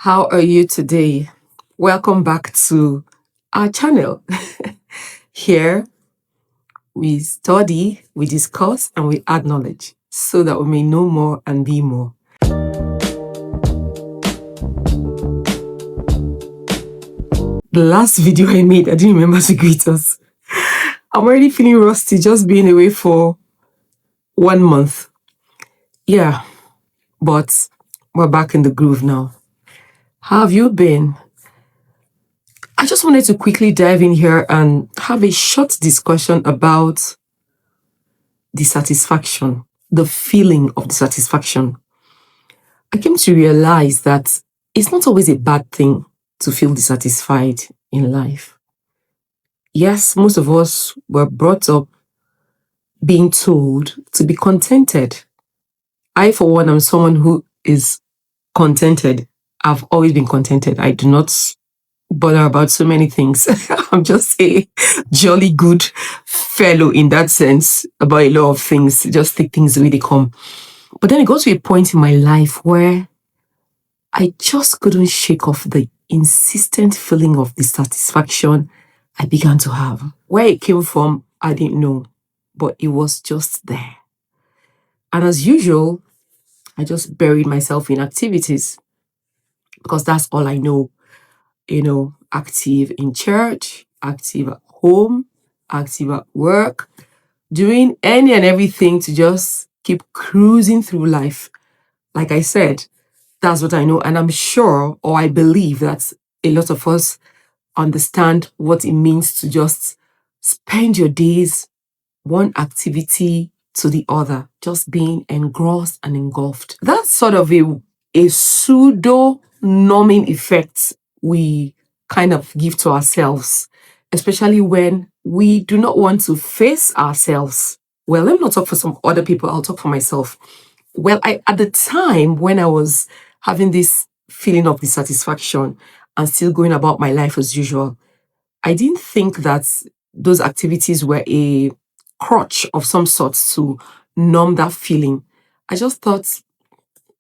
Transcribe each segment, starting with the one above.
How are you today? Welcome back to our channel. Here we study, we discuss, and we add knowledge so that we may know more and be more. The last video I made, I didn't remember to greet us. I'm already feeling rusty just being away for 1 month. Yeah, but we're back in the groove now. How have you been? I just wanted to quickly dive in here and have a short discussion about dissatisfaction, the feeling of dissatisfaction. I came to realize that it's not always a bad thing to feel dissatisfied in life. Yes, most of us were brought up being told to be contented. I, for one, am someone who is contented. I've always been contented. I do not bother about so many things. I'm just a jolly good fellow in that sense about a lot of things. Just take things the way they come. But then it got to a point in my life where I just couldn't shake off the insistent feeling of dissatisfaction I began to have. Where it came from, I didn't know, but it was just there. And as usual, I just buried myself in activities because that's all I know. Active in church, active at home, active at work, doing any and everything to just keep cruising through life. Like I said, that's what I know. And I'm sure, or I believe that a lot of us understand what it means to just spend your days one activity to the other, just being engrossed and engulfed. That's sort of a pseudo numbing effect we kind of give to ourselves, especially when we do not want to face ourselves. Well, let me not talk for some other people, I'll talk for myself. Well, at the time when I was having this feeling of dissatisfaction and still going about my life as usual, I didn't think that those activities were a crutch of some sort to numb that feeling. I just thought,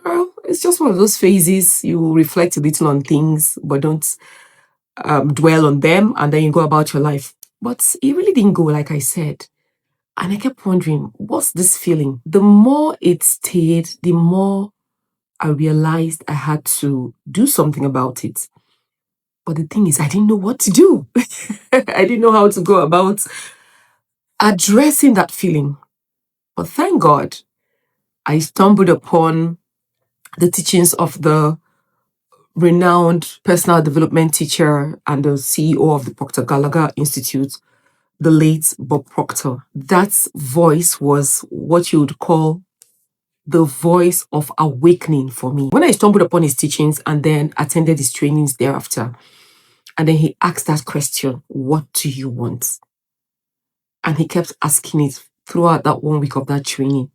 well, it's just one of those phases. You reflect a little on things, but don't dwell on them, and then you go about your life. But it really didn't go like I said. And I kept wondering, what's this feeling? The more it stayed, the more I realized I had to do something about it. But the thing is, I didn't know what to do. I didn't know how to go about addressing that feeling. But thank God, I stumbled upon the teachings of the renowned personal development teacher and the CEO of the Proctor Institute, the late Bob Proctor. That voice was what you would call the voice of awakening for me. When I stumbled upon his teachings and then attended his trainings thereafter, and then he asked that question, what do you want? And he kept asking it throughout that 1 week of that training.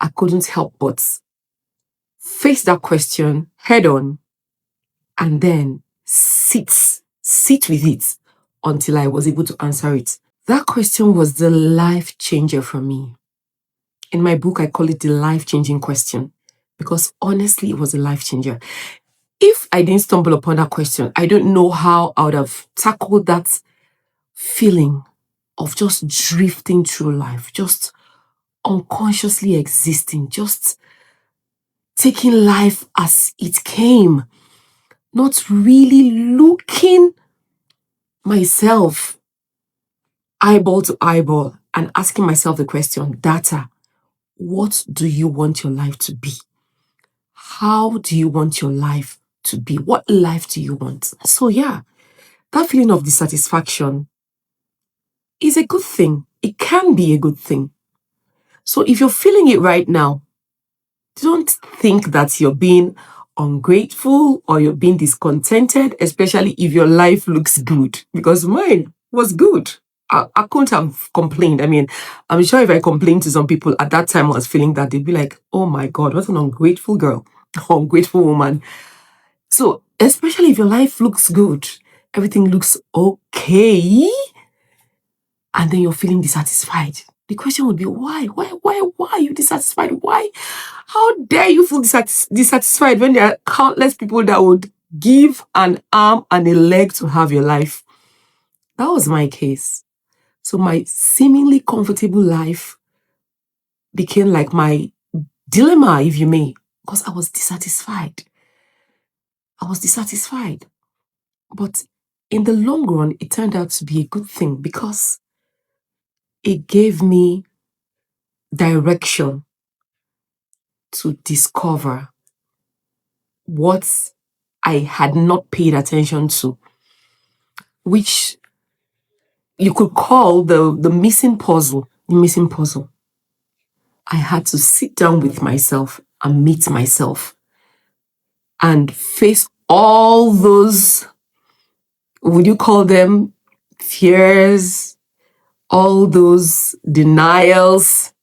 I couldn't help but face that question head on and then sit with it until I was able to answer it. That question was the life changer for me. In my book, I call it the life-changing question because honestly, it was a life changer. If I didn't stumble upon that question, I don't know how I would have tackled that feeling of just drifting through life, just unconsciously existing, just taking life as it came, not really looking myself eyeball to eyeball and asking myself the question, Data, what do you want your life to be? How do you want your life to be? What life do you want? So yeah, that feeling of dissatisfaction is a good thing. It can be a good thing. So if you're feeling it right now, don't think that you're being ungrateful or you're being discontented, especially if your life looks good, because mine was good. I couldn't have complained. I mean, I'm sure if I complained to some people at that time I was feeling that, they'd be like, oh my God, what an ungrateful girl, ungrateful woman. So especially if your life looks good, everything looks okay, and then you're feeling dissatisfied. The question would be, why? Why are you dissatisfied? Why? How dare you feel dissatisfied when there are countless people that would give an arm and a leg to have your life. That was my case. So my seemingly comfortable life became like my dilemma, if you may, because I was dissatisfied. But in the long run, it turned out to be a good thing because it gave me direction to discover what I had not paid attention to, which you could call the missing puzzle. The missing puzzle. I had to sit down with myself and meet myself and face all those, would you call them fears, all those denials,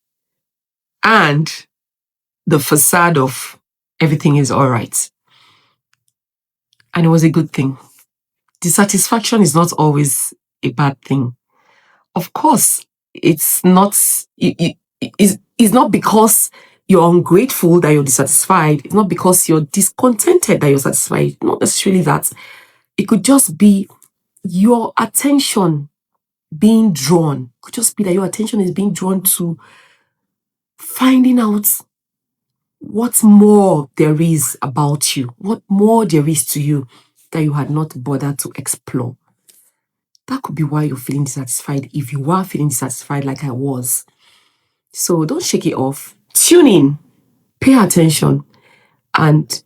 and the facade of everything is all right. And it was a good thing. Dissatisfaction is not always a bad thing. Of course, it's not because you're ungrateful that you're dissatisfied. It's not because you're discontented that you're satisfied. Not necessarily that. It could just be your attention being drawn. It could just be that your attention is being drawn to finding out what more there is about you, what more there is to you that you had not bothered to explore. That could be why you're feeling dissatisfied if you are feeling dissatisfied like I was. So don't shake it off. Tune in, pay attention, and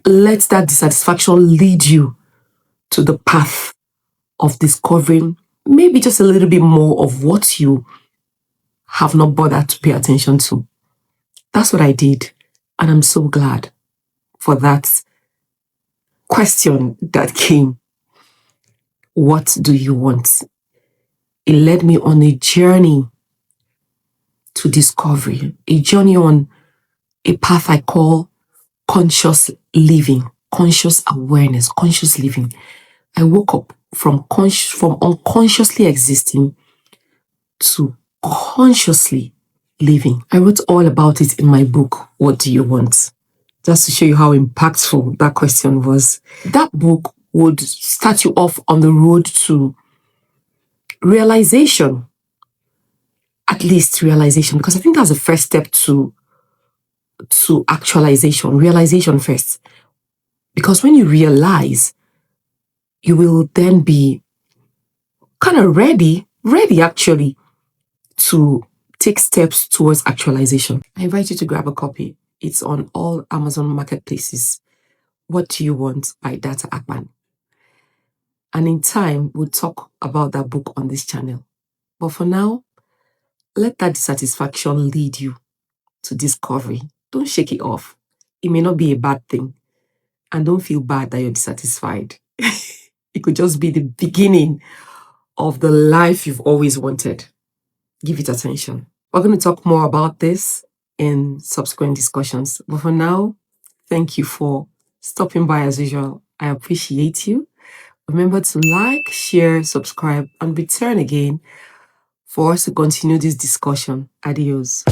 let that dissatisfaction lead you to the path of discovering maybe just a little bit more of what you have not bothered to pay attention to. That's what I did. And I'm so glad for that question that came. What do you want? It led me on a journey to discovery, a journey on a path I call conscious living, conscious awareness, conscious living. I woke up from unconsciously existing to consciously living. I wrote all about it in my book, What Do You Want? Just to show you how impactful that question was. That book would start you off on the road to realization, at least realization, because I think that's the first step to actualization, realization first. Because when you realize, you will then be kind of ready actually to take steps towards actualization. I invite you to grab a copy. It's on all Amazon marketplaces. What Do You Want by Data Akpan. And in time, we'll talk about that book on this channel. But for now, let that dissatisfaction lead you to discovery. Don't shake it off. It may not be a bad thing. And don't feel bad that you're dissatisfied. It could just be the beginning of the life you've always wanted. Give it attention. We're going to talk more about this in subsequent discussions. But for now, thank you for stopping by as usual. I appreciate you. Remember to like, share, subscribe, and return again for us to continue this discussion. Adios.